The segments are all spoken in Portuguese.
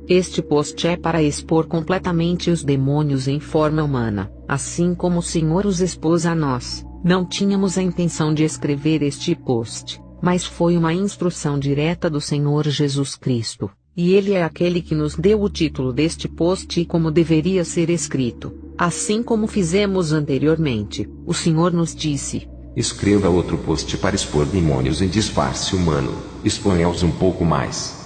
Este post é para expor completamente os demônios em forma humana, assim como o Senhor os expôs a nós. Não tínhamos a intenção de escrever este post, mas foi uma instrução direta do Senhor Jesus Cristo, e Ele é aquele que nos deu o título deste post e como deveria ser escrito. Assim como fizemos anteriormente, o Senhor nos disse: escreva outro post para expor demônios em disfarce humano, exponha-os um pouco mais.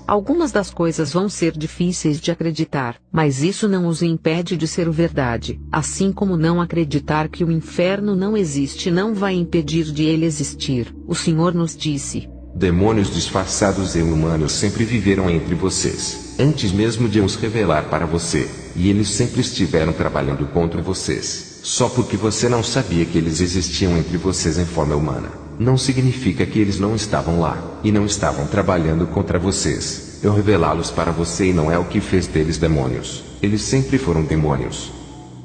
Algumas das coisas vão ser difíceis de acreditar, mas isso não os impede de ser verdade. Assim como não acreditar que o inferno não existe não vai impedir de ele existir. O Senhor nos disse: demônios disfarçados e humanos sempre viveram entre vocês, antes mesmo de os revelar para você, e eles sempre estiveram trabalhando contra vocês. Só porque você não sabia que eles existiam entre vocês em forma humana, não significa que eles não estavam lá, e não estavam trabalhando contra vocês. Eu revelá-los para você e não é o que fez deles demônios. Eles sempre foram demônios.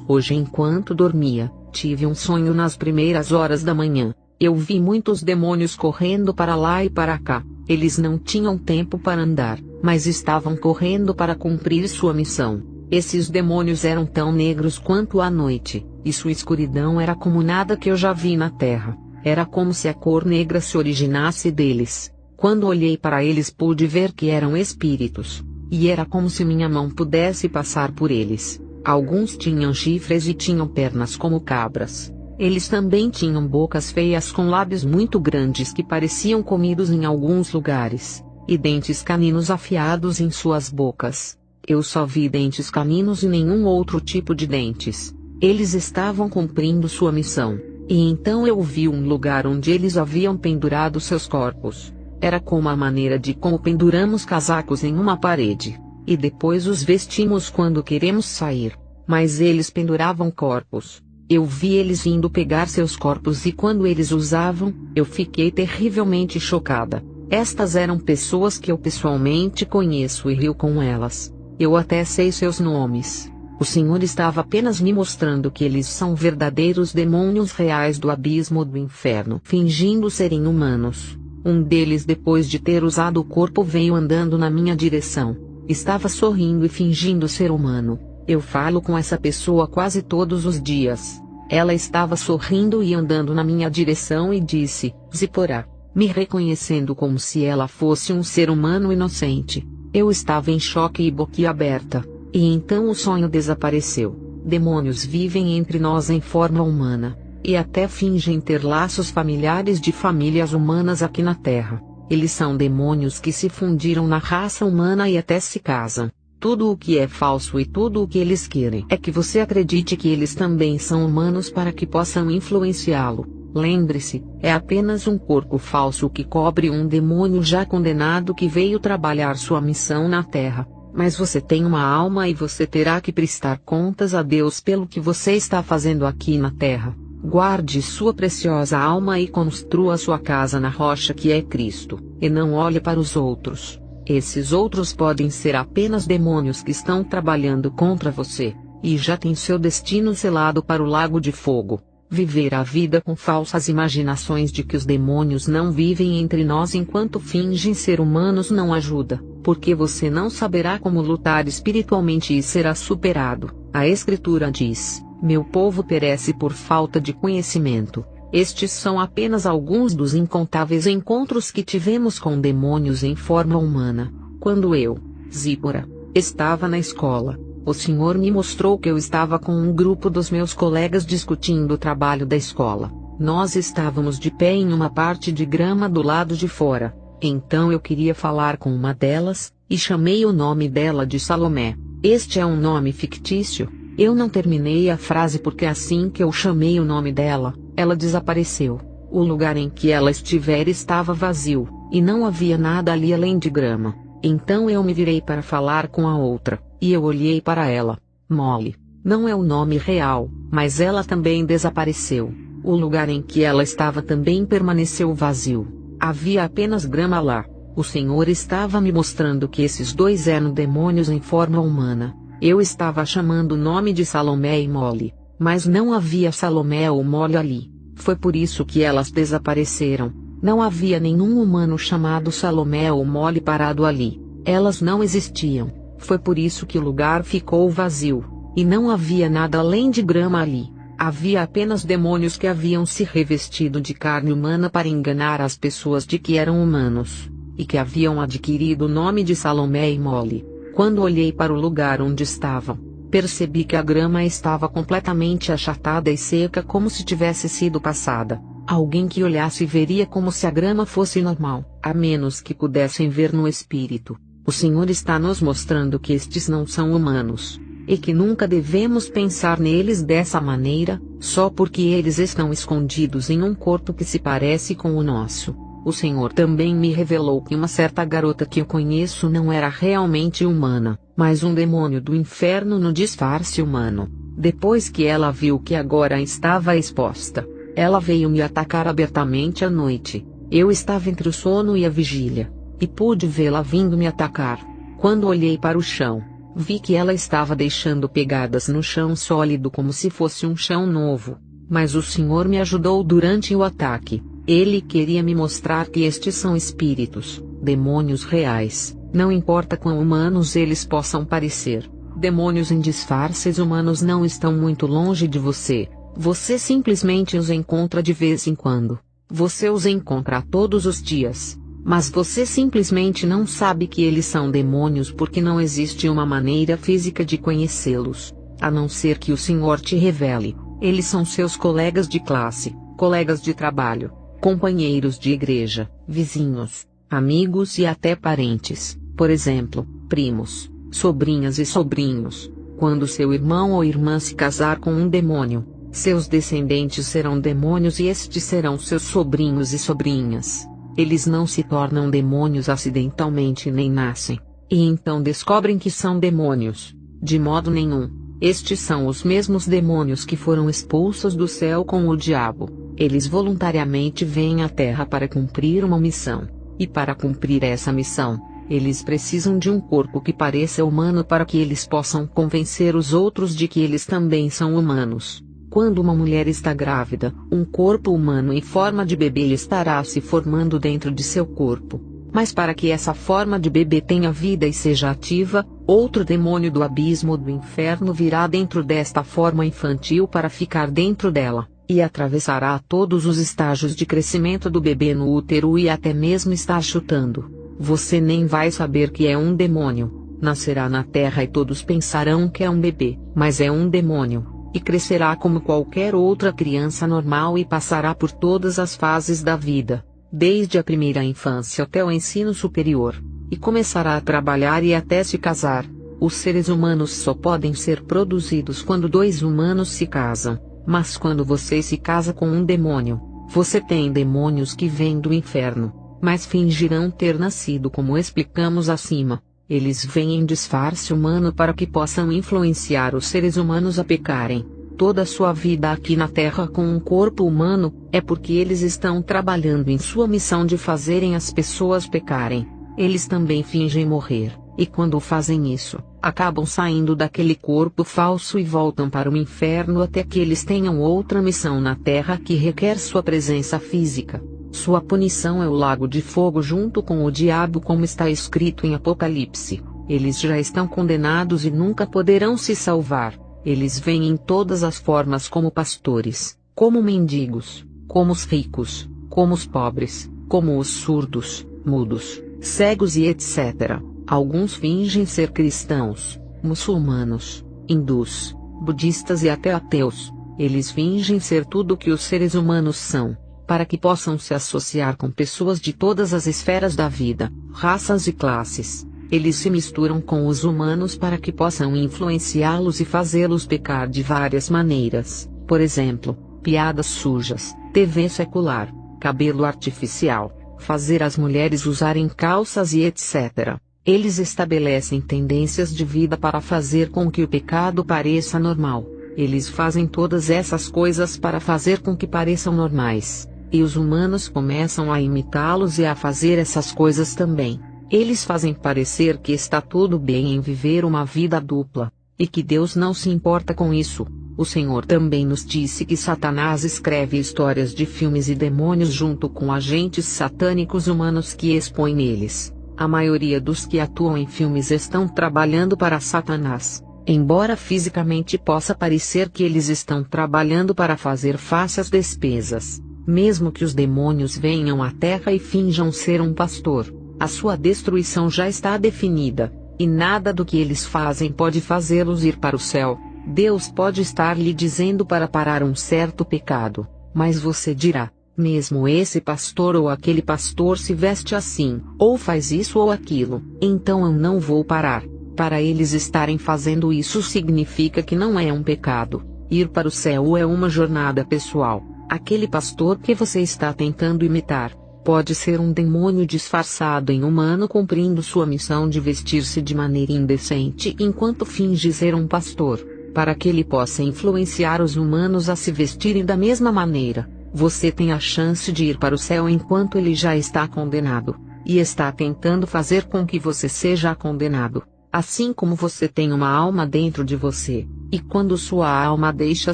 Hoje, enquanto dormia, tive um sonho nas primeiras horas da manhã. Eu vi muitos demônios correndo para lá e para cá. Eles não tinham tempo para andar, mas estavam correndo para cumprir sua missão. Esses demônios eram tão negros quanto a noite, e sua escuridão era como nada que eu já vi na terra. Era como se a cor negra se originasse deles. Quando olhei para eles pude ver que eram espíritos, e era como se minha mão pudesse passar por eles. Alguns tinham chifres e tinham pernas como cabras. Eles também tinham bocas feias com lábios muito grandes que pareciam comidos em alguns lugares, e dentes caninos afiados em suas bocas. Eu só vi dentes caninos e nenhum outro tipo de dentes. Eles estavam cumprindo sua missão, e então eu vi um lugar onde eles haviam pendurado seus corpos. Era como a maneira de como penduramos casacos em uma parede, e depois os vestimos quando queremos sair. Mas eles penduravam corpos. Eu vi eles indo pegar seus corpos e quando eles usavam, eu fiquei terrivelmente chocada. Estas eram pessoas que eu pessoalmente conheço e rio com elas. Eu até sei seus nomes. O Senhor estava apenas me mostrando que eles são verdadeiros demônios reais do abismo do inferno, fingindo serem humanos. Um deles, depois de ter usado o corpo, veio andando na minha direção. Estava sorrindo e fingindo ser humano. Eu falo com essa pessoa quase todos os dias. Ela estava sorrindo e andando na minha direção e disse: Zipporah, me reconhecendo como se ela fosse um ser humano inocente. Eu estava em choque e boquiaberta. E então o sonho desapareceu. Demônios vivem entre nós em forma humana, e até fingem ter laços familiares de famílias humanas aqui na Terra. Eles são demônios que se fundiram na raça humana e até se casam. Tudo o que é falso e tudo o que eles querem é que você acredite que eles também são humanos para que possam influenciá-lo. Lembre-se, é apenas um corpo falso que cobre um demônio já condenado que veio trabalhar sua missão na Terra. Mas você tem uma alma e você terá que prestar contas a Deus pelo que você está fazendo aqui na Terra. Guarde sua preciosa alma e construa sua casa na rocha que é Cristo, e não olhe para os outros. Esses outros podem ser apenas demônios que estão trabalhando contra você, e já tem seu destino selado para o lago de fogo. Viver a vida com falsas imaginações de que os demônios não vivem entre nós enquanto fingem ser humanos não ajuda, porque você não saberá como lutar espiritualmente e será superado. A Escritura diz: meu povo perece por falta de conhecimento. Estes são apenas alguns dos incontáveis encontros que tivemos com demônios em forma humana. Quando eu, Zipporah, estava na escola, o Senhor me mostrou que eu estava com um grupo dos meus colegas discutindo o trabalho da escola. Nós estávamos de pé em uma parte de grama do lado de fora. Então eu queria falar com uma delas, e chamei o nome dela de Salomé. Este é um nome fictício. Eu não terminei a frase porque assim que eu chamei o nome dela, ela desapareceu. O lugar em que ela estivera estava vazio, e não havia nada ali além de grama. Então eu me virei para falar com a outra, e eu olhei para ela. Molly. Não é o nome real, mas ela também desapareceu. O lugar em que ela estava também permaneceu vazio. Havia apenas grama lá. O Senhor estava me mostrando que esses dois eram demônios em forma humana. Eu estava chamando o nome de Salomé e Molly, mas não havia Salomé ou Molly ali. Foi por isso que elas desapareceram. Não havia nenhum humano chamado Salomé ou Molly parado ali. Elas não existiam. Foi por isso que o lugar ficou vazio, e não havia nada além de grama ali. Havia apenas demônios que haviam se revestido de carne humana para enganar as pessoas de que eram humanos, e que haviam adquirido o nome de Salomé e Mole. Quando olhei para o lugar onde estavam, percebi que a grama estava completamente achatada e seca como se tivesse sido passada. Alguém que olhasse veria como se a grama fosse normal, a menos que pudessem ver no espírito. O Senhor está nos mostrando que estes não são humanos, e que nunca devemos pensar neles dessa maneira, só porque eles estão escondidos em um corpo que se parece com o nosso. O Senhor também me revelou que uma certa garota que eu conheço não era realmente humana, mas um demônio do inferno no disfarce humano. Depois que ela viu que agora estava exposta, ela veio me atacar abertamente à noite. Eu estava entre o sono e a vigília, e pude vê-la vindo me atacar. Quando olhei para o chão, vi que ela estava deixando pegadas no chão sólido como se fosse um chão novo. Mas o Senhor me ajudou durante o ataque. Ele queria me mostrar que estes são espíritos, demônios reais, não importa quão humanos eles possam parecer. Demônios em disfarces humanos não estão muito longe de você. Você simplesmente os encontra de vez em quando. Você os encontra todos os dias. Mas você simplesmente não sabe que eles são demônios porque não existe uma maneira física de conhecê-los, a não ser que o Senhor te revele. Eles são seus colegas de classe, colegas de trabalho, companheiros de igreja, vizinhos, amigos e até parentes, por exemplo, primos, sobrinhas e sobrinhos. Quando seu irmão ou irmã se casar com um demônio, seus descendentes serão demônios e estes serão seus sobrinhos e sobrinhas. Eles não se tornam demônios acidentalmente nem nascem, e então descobrem que são demônios. De modo nenhum. Estes são os mesmos demônios que foram expulsos do céu com o diabo. Eles voluntariamente vêm à Terra para cumprir uma missão. E para cumprir essa missão, eles precisam de um corpo que pareça humano para que eles possam convencer os outros de que eles também são humanos. Quando uma mulher está grávida, um corpo humano em forma de bebê estará se formando dentro de seu corpo. Mas para que essa forma de bebê tenha vida e seja ativa, outro demônio do abismo do inferno virá dentro desta forma infantil para ficar dentro dela, e atravessará todos os estágios de crescimento do bebê no útero e até mesmo estar chutando. Você nem vai saber que é um demônio. Nascerá na terra e todos pensarão que é um bebê, mas é um demônio, e crescerá como qualquer outra criança normal e passará por todas as fases da vida, desde a primeira infância até o ensino superior, e começará a trabalhar e até se casar. Os seres humanos só podem ser produzidos quando dois humanos se casam, mas quando você se casa com um demônio, você tem demônios que vêm do inferno, mas fingirão ter nascido como explicamos acima. Eles vêm em disfarce humano para que possam influenciar os seres humanos a pecarem. Toda a sua vida aqui na Terra com um corpo humano, é porque eles estão trabalhando em sua missão de fazerem as pessoas pecarem. Eles também fingem morrer, e quando fazem isso, acabam saindo daquele corpo falso e voltam para o inferno até que eles tenham outra missão na Terra que requer sua presença física. Sua punição é o lago de fogo junto com o diabo, como está escrito em Apocalipse. Eles já estão condenados e nunca poderão se salvar. Eles vêm em todas as formas, como pastores, como mendigos, como os ricos, como os pobres, como os surdos, mudos, cegos e etc. Alguns fingem ser cristãos, muçulmanos, hindus, budistas e até ateus. Eles fingem ser tudo o que os seres humanos são, para que possam se associar com pessoas de todas as esferas da vida, raças e classes. Eles se misturam com os humanos para que possam influenciá-los e fazê-los pecar de várias maneiras, por exemplo, piadas sujas, TV secular, cabelo artificial, fazer as mulheres usarem calças e etc. Eles estabelecem tendências de vida para fazer com que o pecado pareça normal. Eles fazem todas essas coisas para fazer com que pareçam normais, e os humanos começam a imitá-los e a fazer essas coisas também. Eles fazem parecer que está tudo bem em viver uma vida dupla, e que Deus não se importa com isso. O Senhor também nos disse que Satanás escreve histórias de filmes e demônios junto com agentes satânicos humanos que expõem neles. A maioria dos que atuam em filmes estão trabalhando para Satanás, embora fisicamente possa parecer que eles estão trabalhando para fazer face às despesas. Mesmo que os demônios venham à Terra e finjam ser um pastor, a sua destruição já está definida, e nada do que eles fazem pode fazê-los ir para o céu. Deus pode estar lhe dizendo para parar um certo pecado, mas você dirá: mesmo esse pastor ou aquele pastor se veste assim, ou faz isso ou aquilo, então eu não vou parar. Para eles estarem fazendo isso significa que não é um pecado. Ir para o céu é uma jornada pessoal. Aquele pastor que você está tentando imitar pode ser um demônio disfarçado em humano cumprindo sua missão de vestir-se de maneira indecente enquanto finge ser um pastor, para que ele possa influenciar os humanos a se vestirem da mesma maneira. Você tem a chance de ir para o céu enquanto ele já está condenado, e está tentando fazer com que você seja condenado. Assim como você tem uma alma dentro de você, e quando sua alma deixa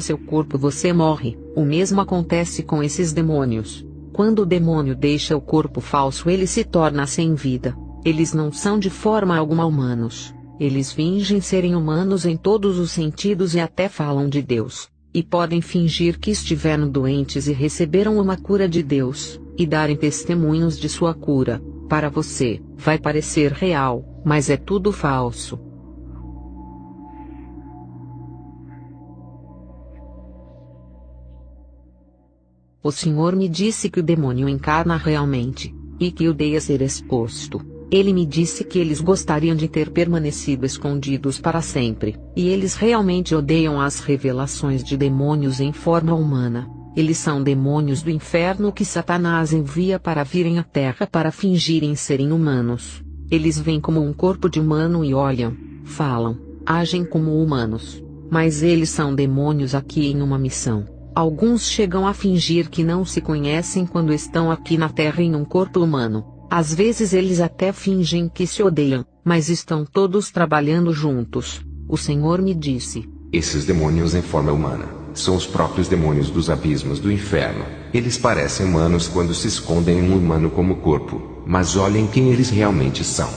seu corpo você morre, o mesmo acontece com esses demônios. Quando o demônio deixa o corpo falso ele se torna sem vida. Eles não são de forma alguma humanos. Eles fingem serem humanos em todos os sentidos e até falam de Deus. E podem fingir que estiveram doentes e receberam uma cura de Deus, e darem testemunhos de sua cura. Para você, vai parecer real, mas é tudo falso. O Senhor me disse que o demônio encarna realmente, e que odeia ser exposto. Ele me disse que eles gostariam de ter permanecido escondidos para sempre, e eles realmente odeiam as revelações de demônios em forma humana. Eles são demônios do inferno que Satanás envia para virem à Terra para fingirem serem humanos. Eles vêm como um corpo de humano e olham, falam, agem como humanos. Mas eles são demônios aqui em uma missão. Alguns chegam a fingir que não se conhecem quando estão aqui na Terra em um corpo humano. Às vezes eles até fingem que se odeiam, mas estão todos trabalhando juntos. O Senhor me disse: esses demônios em forma humana são os próprios demônios dos abismos do inferno. Eles parecem humanos quando se escondem em um humano como corpo, mas olhem quem eles realmente são.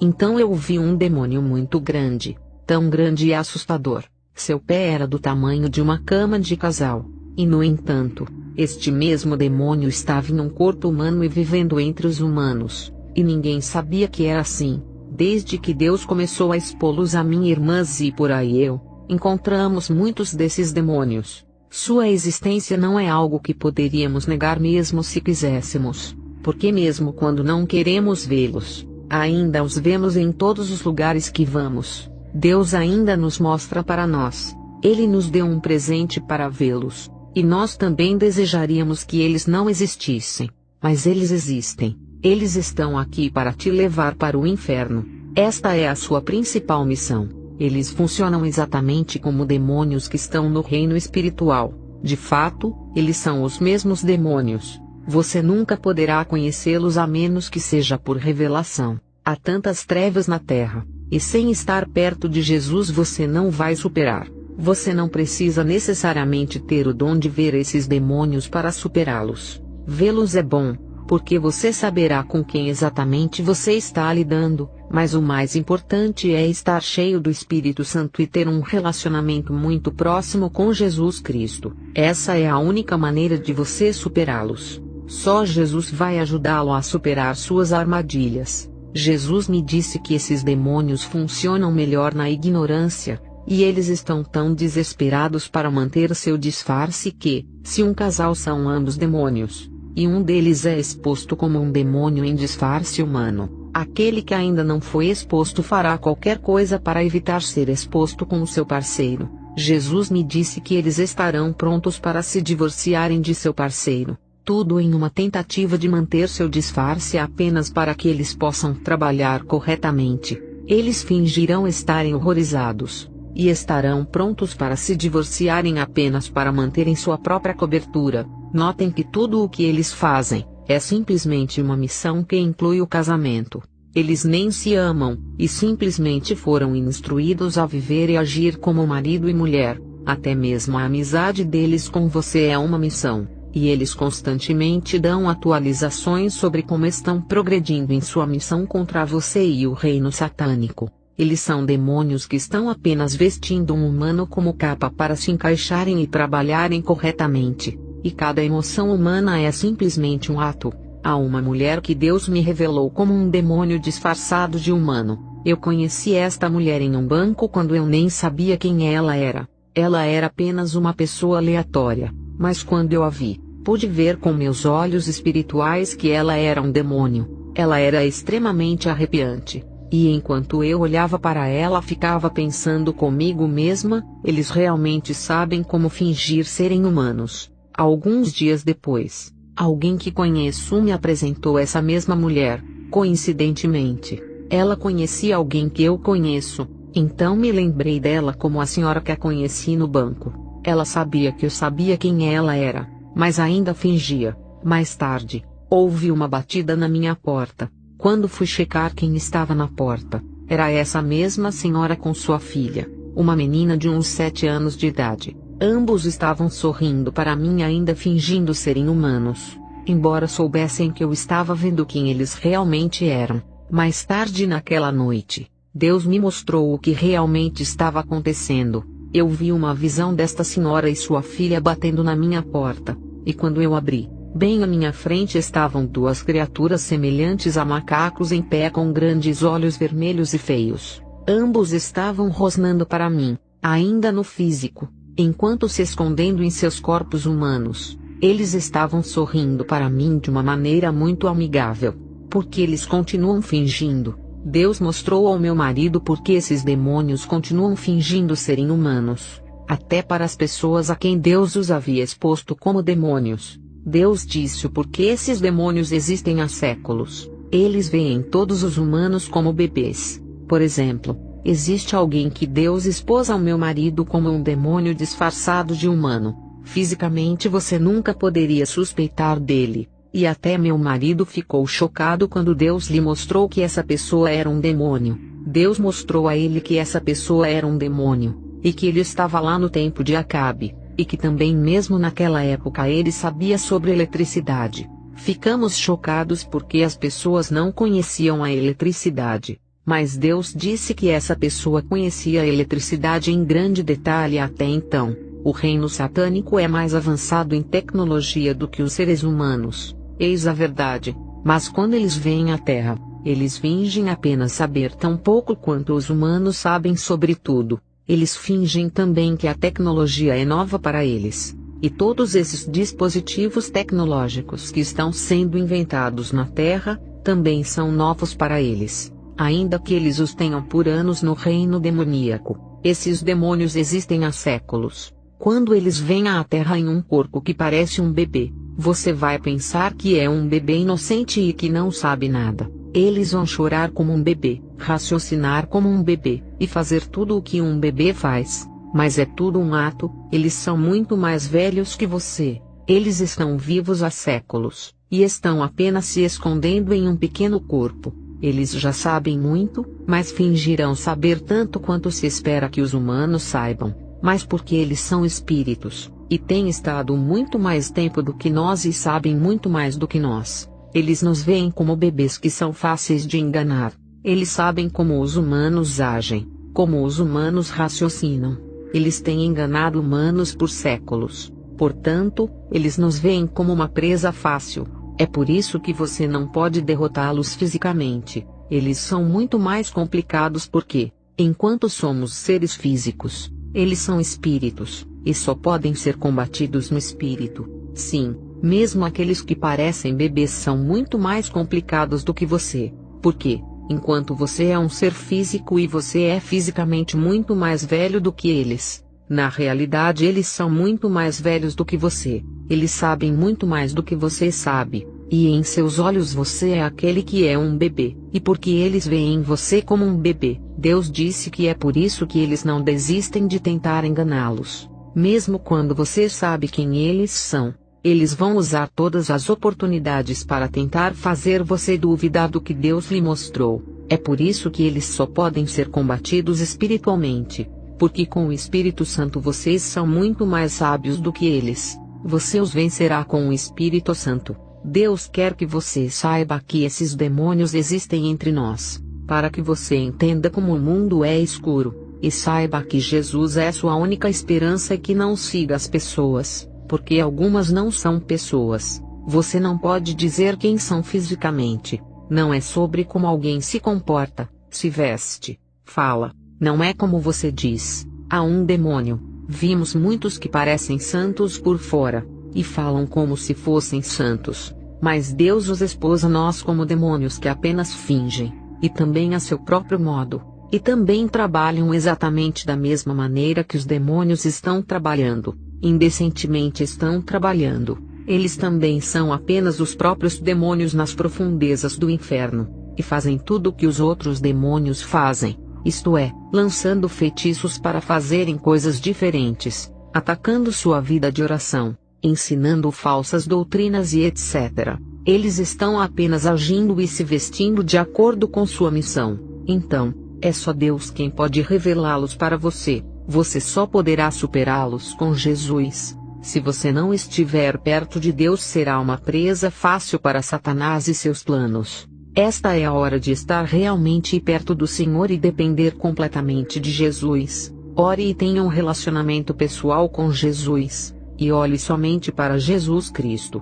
Então eu vi um demônio muito grande, tão grande e assustador. Seu pé era do tamanho de uma cama de casal, e no entanto, este mesmo demônio estava em um corpo humano e vivendo entre os humanos, e ninguém sabia que era assim, desde que Deus começou a expô-los a mim, irmãs, e por aí encontramos muitos desses demônios. Sua existência não é algo que poderíamos negar mesmo se quiséssemos, porque mesmo quando não queremos vê-los, ainda os vemos em todos os lugares que vamos. Deus ainda nos mostra para nós. Ele nos deu um presente para vê-los, e nós também desejaríamos que eles não existissem, mas eles existem. Eles estão aqui para te levar para o inferno. Esta é a sua principal missão. Eles funcionam exatamente como demônios que estão no reino espiritual. De fato, eles são os mesmos demônios. Você nunca poderá conhecê-los a menos que seja por revelação. Há tantas trevas na terra. E sem estar perto de Jesus você não vai superar. Você não precisa necessariamente ter o dom de ver esses demônios para superá-los. Vê-los é bom, porque você saberá com quem exatamente você está lidando, mas o mais importante é estar cheio do Espírito Santo e ter um relacionamento muito próximo com Jesus Cristo. Essa é a única maneira de você superá-los. Só Jesus vai ajudá-lo a superar suas armadilhas. Jesus me disse que esses demônios funcionam melhor na ignorância, e eles estão tão desesperados para manter seu disfarce que, se um casal são ambos demônios, e um deles é exposto como um demônio em disfarce humano, aquele que ainda não foi exposto fará qualquer coisa para evitar ser exposto com o seu parceiro. Jesus me disse que eles estarão prontos para se divorciarem de seu parceiro. Tudo em uma tentativa de manter seu disfarce apenas para que eles possam trabalhar corretamente. Eles fingirão estarem horrorizados, e estarão prontos para se divorciarem apenas para manterem sua própria cobertura. Notem que tudo o que eles fazem é simplesmente uma missão que inclui o casamento. Eles nem se amam, e simplesmente foram instruídos a viver e agir como marido e mulher. Até mesmo a amizade deles com você é uma missão. e eles constantemente dão atualizações sobre como estão progredindo em sua missão contra você e o reino satânico. Eles são demônios que estão apenas vestindo um humano como capa para se encaixarem e trabalharem corretamente, e cada emoção humana é simplesmente um ato. Há uma mulher que Deus me revelou como um demônio disfarçado de humano. Eu conheci esta mulher em um banco quando eu nem sabia quem ela era. Ela era apenas uma pessoa aleatória, mas quando eu a vi, pude ver com meus olhos espirituais que ela era um demônio. Ela era extremamente arrepiante, e enquanto eu olhava para ela ficava pensando comigo mesma, eles realmente sabem como fingir serem humanos. Alguns dias depois, alguém que conheço me apresentou essa mesma mulher, coincidentemente. Ela conhecia alguém que eu conheço, então me lembrei dela como a senhora que a conheci no banco. Ela sabia que eu sabia quem ela era, mas ainda fingia. Mais tarde, houve uma batida na minha porta. Quando fui checar quem estava na porta, era essa mesma senhora com sua filha, uma menina de uns 7 anos de idade. Ambos estavam sorrindo para mim ainda fingindo serem humanos, embora soubessem que eu estava vendo quem eles realmente eram. Mais tarde naquela noite, Deus me mostrou o que realmente estava acontecendo. Eu vi uma visão desta senhora e sua filha batendo na minha porta, e quando eu abri, bem à minha frente estavam duas criaturas semelhantes a macacos em pé com grandes olhos vermelhos e feios. Ambos estavam rosnando para mim, ainda no físico, enquanto se escondendo em seus corpos humanos. Eles estavam sorrindo para mim de uma maneira muito amigável. Porque eles continuam fingindo. Deus mostrou ao meu marido porque esses demônios continuam fingindo serem humanos, até para as pessoas a quem Deus os havia exposto como demônios. Deus disse o porquê esses demônios existem há séculos. Eles veem todos os humanos como bebês. Por exemplo, existe alguém que Deus expôs ao meu marido como um demônio disfarçado de humano. Fisicamente você nunca poderia suspeitar dele. E até meu marido ficou chocado quando Deus lhe mostrou que essa pessoa era um demônio. Deus mostrou a ele que essa pessoa era um demônio, e que ele estava lá no tempo de Acabe, e que também mesmo naquela época ele sabia sobre eletricidade. Ficamos chocados porque as pessoas não conheciam a eletricidade, mas Deus disse que essa pessoa conhecia a eletricidade em grande detalhe até então. O reino satânico é mais avançado em tecnologia do que os seres humanos. Eis a verdade, mas quando eles vêm à Terra, eles fingem apenas saber tão pouco quanto os humanos sabem sobre tudo. Eles fingem também que a tecnologia é nova para eles, e todos esses dispositivos tecnológicos que estão sendo inventados na Terra, também são novos para eles, ainda que eles os tenham por anos no reino demoníaco. Esses demônios existem há séculos. Quando eles vêm à Terra em um corpo que parece um bebê, você vai pensar que é um bebê inocente e que não sabe nada. Eles vão chorar como um bebê, raciocinar como um bebê, e fazer tudo o que um bebê faz. Mas é tudo um ato. Eles são muito mais velhos que você. Eles estão vivos há séculos, e estão apenas se escondendo em um pequeno corpo. Eles já sabem muito, mas fingirão saber tanto quanto se espera que os humanos saibam. Mas porque eles são espíritos, e têm estado muito mais tempo do que nós e sabem muito mais do que nós, eles nos veem como bebês que são fáceis de enganar. Eles sabem como os humanos agem, como os humanos raciocinam. Eles têm enganado humanos por séculos. Portanto, eles nos veem como uma presa fácil. É por isso que você não pode derrotá-los fisicamente. Eles são muito mais complicados porque, enquanto somos seres físicos, eles são espíritos, e só podem ser combatidos no espírito. Sim, mesmo aqueles que parecem bebês são muito mais complicados do que você. Porque, enquanto você é um ser físico e você é fisicamente muito mais velho do que eles, na realidade eles são muito mais velhos do que você. Eles sabem muito mais do que você sabe, e em seus olhos você é aquele que é um bebê, e porque eles veem você como um bebê, Deus disse que é por isso que eles não desistem de tentar enganá-los. Mesmo quando você sabe quem eles são, eles vão usar todas as oportunidades para tentar fazer você duvidar do que Deus lhe mostrou. É por isso que eles só podem ser combatidos espiritualmente, porque com o Espírito Santo vocês são muito mais sábios do que eles. você os vencerá com o Espírito Santo. Deus quer que você saiba que esses demônios existem entre nós, para que você entenda como o mundo é escuro, e saiba que Jesus é sua única esperança e que não siga as pessoas, porque algumas não são pessoas. Você não pode dizer quem são fisicamente. Não é sobre como alguém se comporta, se veste, fala. Não é como você diz. Há um demônio. Vimos muitos que parecem santos por fora, e falam como se fossem santos. Mas Deus os expôs a nós como demônios que apenas fingem, e também a seu próprio modo, e também trabalham exatamente da mesma maneira que os demônios estão trabalhando, indecentemente estão trabalhando. Eles também são apenas os próprios demônios nas profundezas do inferno, e fazem tudo o que os outros demônios fazem, isto é, lançando feitiços para fazerem coisas diferentes, atacando sua vida de oração, ensinando falsas doutrinas e etc. Eles estão apenas agindo e se vestindo de acordo com sua missão. Então, é só Deus quem pode revelá-los para você. Você só poderá superá-los com Jesus. Se você não estiver perto de Deus, será uma presa fácil para Satanás e seus planos. Esta é a hora de estar realmente perto do Senhor e depender completamente de Jesus. Ore e tenha um relacionamento pessoal com Jesus, e olhe somente para Jesus Cristo.